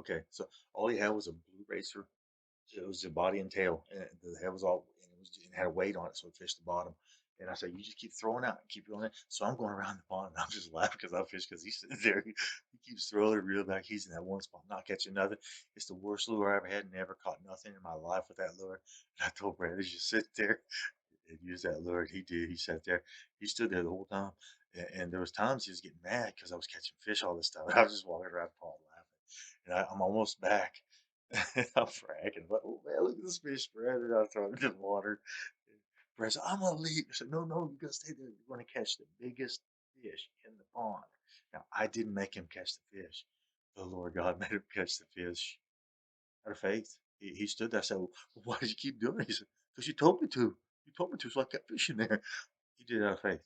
Okay, so all he had was a blue racer. It was the body and tail, and the head was all, and it had a weight on it, so it fished the bottom. And I said, "You just keep throwing out, and keep going in." So I'm going around the pond, and I'm just laughing because I fish because he's sitting there. He keeps throwing it real back. He's in that one spot, not catching nothing. It's the worst lure I ever had. Never caught nothing in my life with that lure. And I told Brandon, just sit there and use that lure. And he did. He sat there. He stood there the whole time. And there was times he was getting mad because I was catching fish all this time. I was just walking around the pond laughing. And I'm almost back. And I'm bragging, but oh man, look at this fish spread. And I throw it in the water. Brad said, I'm gonna leave. I said, no, no, you gotta stay there. You're gonna catch the biggest fish in the pond. Now I didn't make him catch the fish. The Lord God made him catch the fish out of faith. He stood there. I said, well, why did you keep doing it? He said, because you told me to. You told me to, so I kept fishing there. He did it out of faith.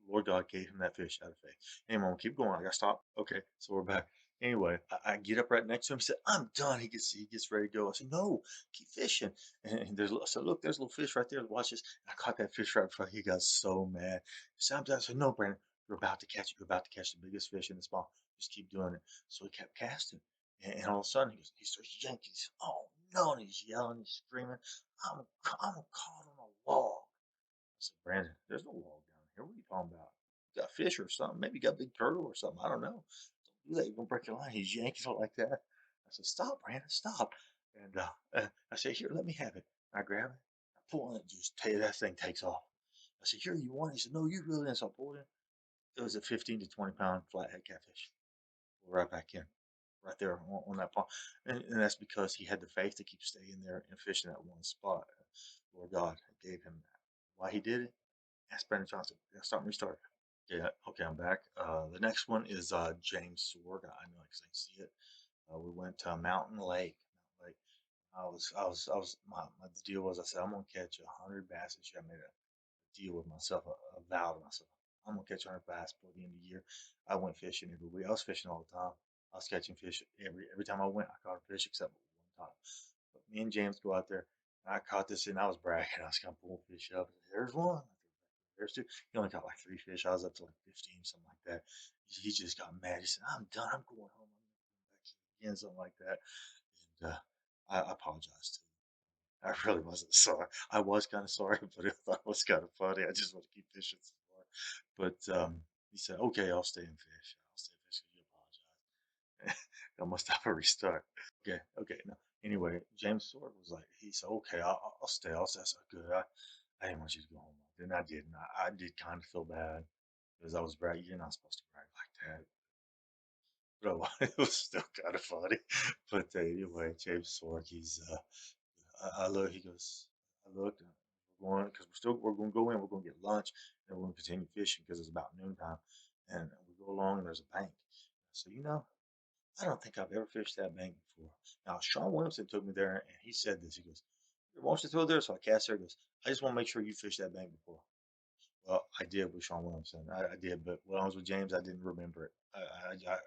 Lord God gave him that fish out of faith. Anyway, I'm keep going. I gotta stop. Okay, so we're back. Anyway, I get up right next to him. He said, "I'm done." He gets ready to go. I said, "No, keep fishing." And I said, "Look, there's a little fish right there. Watch this." And I caught that fish right before he got so mad. He said, "I'm done." I said, "No, Brandon, you're about to catch it. You're about to catch the biggest fish in this pond. Just keep doing it." So he kept casting, and all of a sudden he starts yanking. He said, "Oh no!" And he's yelling, he's screaming, I'm caught on a log." I said, Brandon, there's no log down here. What are you talking about? You got fish or something? Maybe you got a big turtle or something. I don't know. Don't do that. You're gonna break your line. He's yanking it like that. I said, stop, Brandon, stop. And I said, here, let me have it. I grab it. I pull on it. Just tell you that thing takes off. I said, here, you want it? He said, no, you reel it in. So I pulled it. It was a 15 to 20 pound flathead catfish. Right back in, right there on that pond. And that's because he had the faith to keep staying there and fishing that one spot. Lord God gave him that. Why he did it? Ask Brandon Johnson. Yeah, start restart. Yeah, okay, I'm back. The next one is James Sword. I know because I can see it. We went to Mountain Lake. Mountain Lake. The deal was I said I'm gonna catch 100 bass this year. I made a deal with myself, a vow to myself. I'm gonna catch 100 bass before the end of the year. I went fishing every week. I was fishing all the time. I was catching fish every time I went. I caught a fish except one time. But me and James go out there. And I caught this and I was bragging. I was gonna pull fish up. There's one. There's two. He only got like 3 fish. I was up to like 15, something like that. He just got mad. He said, "I'm done. I'm going home. I'm never coming back here again," something like that. And I apologized to him. I really wasn't sorry. I was kind of sorry, but I thought it was kind of funny. I just want to keep fishing some more. But he said, "Okay, I'll stay and fish. I'll stay and fish because you apologize." I must have a restart. Okay, okay. No. Anyway, James Sword was like, he said, "Okay, I'll stay." I'll stay. I said, "Good. I didn't want you to go home." Then I didn't. I did kind of feel bad because I was bragging. You're not supposed to brag like that. But it was still kind of funny. But anyway, James Sork, I look, he goes, I looked, we're going, because we're going to go in, we're going to get lunch, and we're going to continue fishing because it's about noontime. And we go along, and there's a bank. So, I don't think I've ever fished that bank before. Now, Sean Williamson took me there, and he said this. He goes, "Why don't you throw there?" So I cast there. He goes, "I just want to make sure you fished that bank before." Well, I did with Sean Williamson. I did, but when I was with James, I didn't remember it.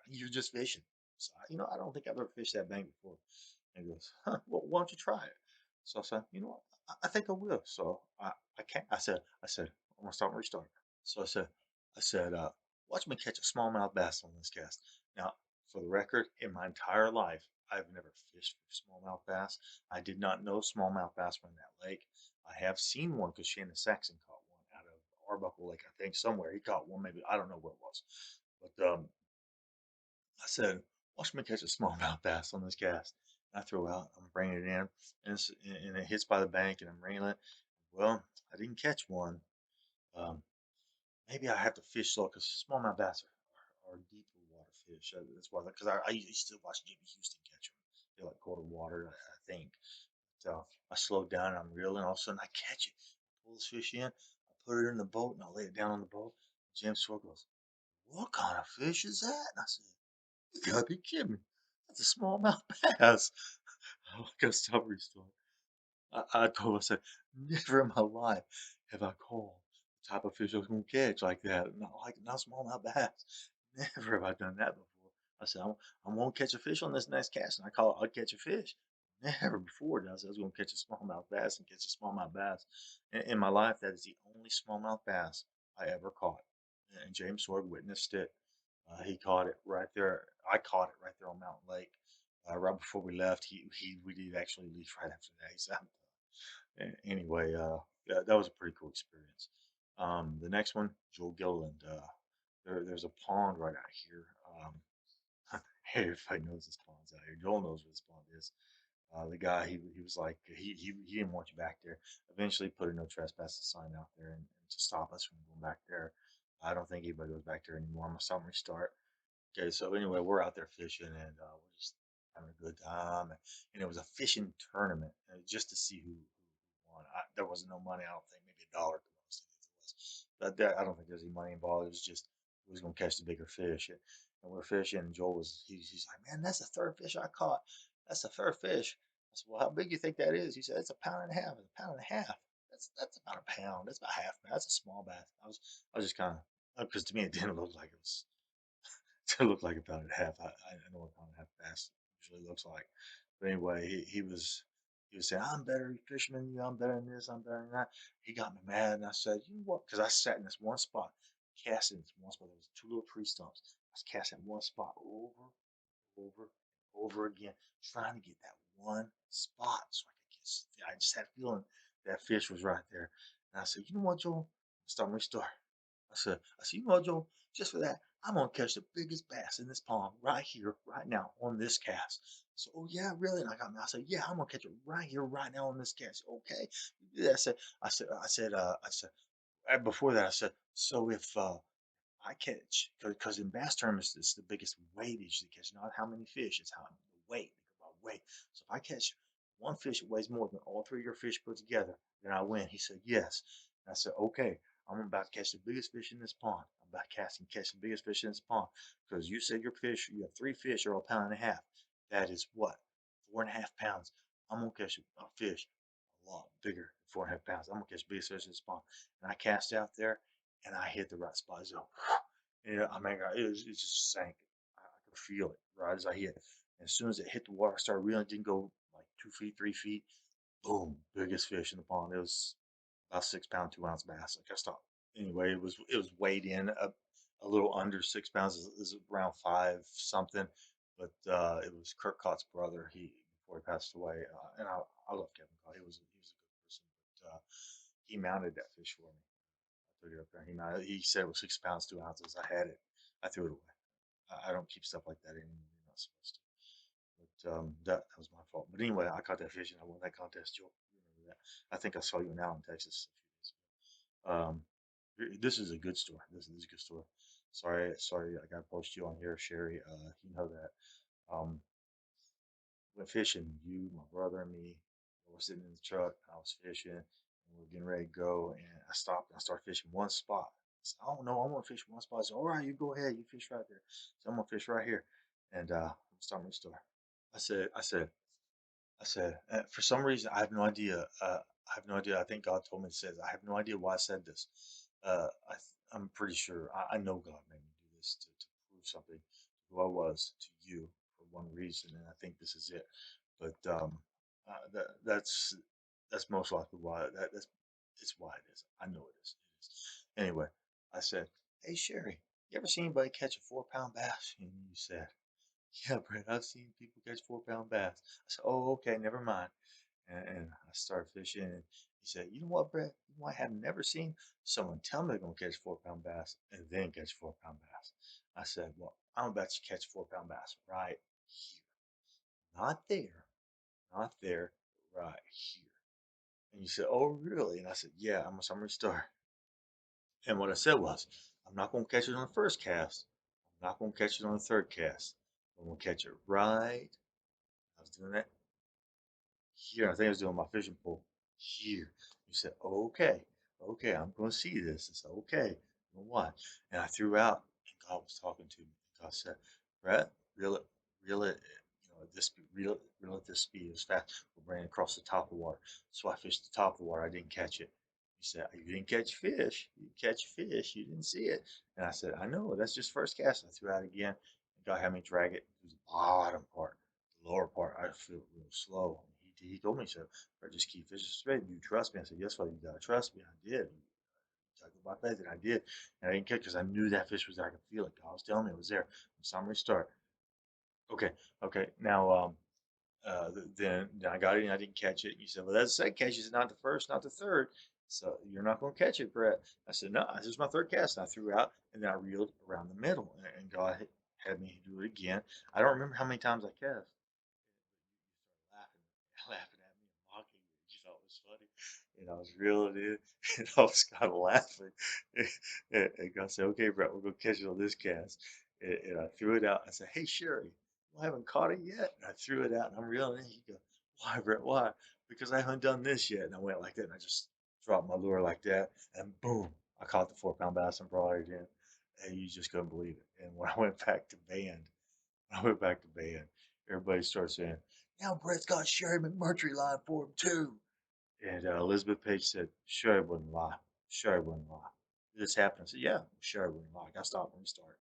You're just fishing. So, I don't think I've ever fished that bank before. And he goes, huh, well, why don't you try it? So I said, I think I will. So I can't. I said, I'm gonna start and restart. So I said, watch me catch a smallmouth bass on this cast. Now, for the record, in my entire life, I've never fished for smallmouth bass. I did not know smallmouth bass were in that lake. I have seen one because Shannon Saxon caught one out of Arbuckle Lake, I think somewhere. He caught one, maybe I don't know where it was, but I said, watch me catch a smallmouth bass on this cast. And I throw out, I'm bringing it in, and it hits by the bank, and I'm reeling it. Well, I didn't catch one. Um, Maybe I have to fish slow because smallmouth bass are deeper water fish. That's why, because I used to watch Jimmy Houston catch them. They're like quarter water, I think. So I slowed down and I'm reeling. All of a sudden, I catch it. I pull this fish in. I put it in the boat and I lay it down on the boat. Jim Swore goes, "What kind of fish is that?" And I said, "You gotta be kidding me. That's a smallmouth bass." I got stubborn story. I told him, I said, "Never in my life have I caught the type of fish I was gonna catch like that. Not smallmouth bass. Never have I done that before." I said, I'm gonna catch a fish on this next cast, and I call it I'll catch a fish. Never before did I say I was gonna catch a smallmouth bass and catch a smallmouth bass. In my life, that is the only smallmouth bass I ever caught. And James Sword witnessed it. He caught it right there. I caught it right there on Mountain Lake. Right before we left, we did actually leave right after that. He said, anyway, yeah, that was a pretty cool experience. The next one, Joel Gilliland. There's a pond right out here. Everybody knows this pond's out here. Joel knows what this pond is. The guy, he was like, he didn't want you back there. Eventually, put a no trespassing sign out there and to stop us from going back there. I don't think anybody goes back there anymore. I'm gonna stop and restart. Okay, so anyway, we're out there fishing and we're just having a good time. And it was a fishing tournament just to see who won. There wasn't no money. I don't think maybe $1 at the most. I think it was. But I don't think there's any money involved. It was just we was gonna catch the bigger fish. And we're fishing. And Joel was he's like, man, that's the third fish I caught. That's the third fish. I said, well, how big do you think that is? He said, it's a pound and a half. It's a pound and a half. That's about a pound. That's about half. That's a small bass. I was just kind of because to me it didn't look like it was to look like a pound and a half. I know what a pound and a half bass usually looks like. But anyway, he was saying, I'm better fisherman than you, I'm better than this, I'm better than that. He got me mad and I said, you know what? Because I sat in this one spot, casting this one spot. There was two little tree stumps. I was casting one spot over, over again, trying to get that one spot so I could get. I just had a feeling that fish was right there. And I said, you know what, Joel? Start my story. I said, you know what, Joel? Just for that, I'm gonna catch the biggest bass in this pond right here, right now, on this cast. So, oh yeah, really? And I said, yeah, I'm gonna catch it right here, right now on this cast. Okay. Yeah, I said, before that, I said, so if I catch, because in bass terms, it's the biggest weightage to catch, not how many fish, it's how the weight, they go by weight. So if I catch one fish that weighs more than all three of your fish put together, then I win. He said, yes. And I said, okay, I'm about to catch the biggest fish in this pond. I'm about to catch the biggest fish in this pond because you said your fish, you have three fish or a pound and a half. That is what? 4.5 pounds. I'm going to catch a fish a lot bigger than 4.5 pounds. I'm going to catch the biggest fish in this pond. And I cast out there and I hit the right spot. So, yeah, I mean, it just sank. I could feel it right as I hit. And as soon as it hit the water, I started reeling. It didn't go like 2 feet, 3 feet. Boom, biggest fish in the pond. It was about 6 pound, 2 ounce bass. Like I stopped. Anyway, it was weighed in a little under 6 pounds. Is around five something. But it was Kirk Cott's brother. He before he passed away. And I love Kevin Cott. He was a good person. But he mounted that fish for me. I took it up there. He said it was 6 pounds, 2 ounces. I had it. I threw it away. I don't keep stuff like that anymore. You're not supposed to. But that was my fault. But anyway, I caught that fish and I won that contest, Joe. You remember that? I think I saw you in Allen, Texas a few days ago. This is a good story. This is a good story. Sorry, I got to post you on here, Sherry. You know that. Um, went fishing. You, my brother, and me. We were sitting in the truck. I was fishing, and we were getting ready to go. And I stopped. And I started fishing one spot. I said, "Oh no, I want to fish one spot." I said, "All right, you go ahead. You fish right there." So I'm gonna fish right here, and I'm starting to start. I said, for some reason, I have no idea. I have no idea. I think God told me to say this. I have no idea why I said this. I'm pretty sure. I know God made me do this to prove something to who I was to you for one reason, and I think this is it. But that's most likely why that's it's why it is. I know it is. It is. Anyway, I said, "Hey Sherry, you ever seen anybody catch a 4 pound bass?" And you said, yeah, Brett, I've seen people catch 4 pound bass. I said, oh, okay, never mind. And I started fishing, and he said, you know what, Brett? You know, I have never seen someone tell me they're going to catch 4 pound bass and then catch 4 pound bass. I said, well, I'm about to catch 4 pound bass right here. Not there, not there, right here. And you said, oh, really? And I said, yeah, I'm a summer star. And what I said was, I'm not going to catch it on the first cast. I'm not going to catch it on the third cast. I'm going to catch it right. I was doing that here. I think I was doing my fishing pole here. You said, okay, okay, I'm going to see this. I said, okay, I'm going to watch. And I threw out, and God was talking to me. God said, Brett, reel it, at this speed, reel at this speed as fast. We're running across the top of the water. So I fished the top of the water. I didn't catch it. He said, you didn't catch fish. You didn't catch fish. You didn't see it. And I said, I know. That's just first cast. I threw out again. And God had me drag it to the bottom part, the lower part. I feel real slow. He told me so. I just keep fishing straight. You trust me? I said, yes, Father, you gotta trust me. I did. I go by faith, and I did. And I didn't catch because I knew that fish was there. I could feel it. God was telling me it was there. From summary start. Okay, okay. Now, then I got it and I didn't catch it. You said, well, that's the second catch. You said, not the first, not the third. So you're not going to catch it, Brett. I said, no, this is my third cast. And I threw out and then I reeled around the middle and God had me do it again. I don't remember how many times I cast. Laughing, laughing at me and mocking me. You thought it was funny. And I was reeling in and I was kind of laughing. And God said, okay, Brett, we're going to catch it on this cast. And I threw it out. I said, hey, Sherry, I haven't caught it yet. And I threw it out and I'm reeling in. He goes, why, Brett, why? Because I haven't done this yet. And I went like that and I just dropped my lure like that. And boom, I caught the 4 pound bass and brought it in. And you just couldn't believe it. And when I went back to band, I went back to band. Everybody started saying, now Brett's got Sherry McMurtry line for him too. And Elizabeth Page said, Sherry wouldn't lie. Sherry wouldn't lie. This happened. I said, yeah, Sherry wouldn't lie. I got to stop and restart.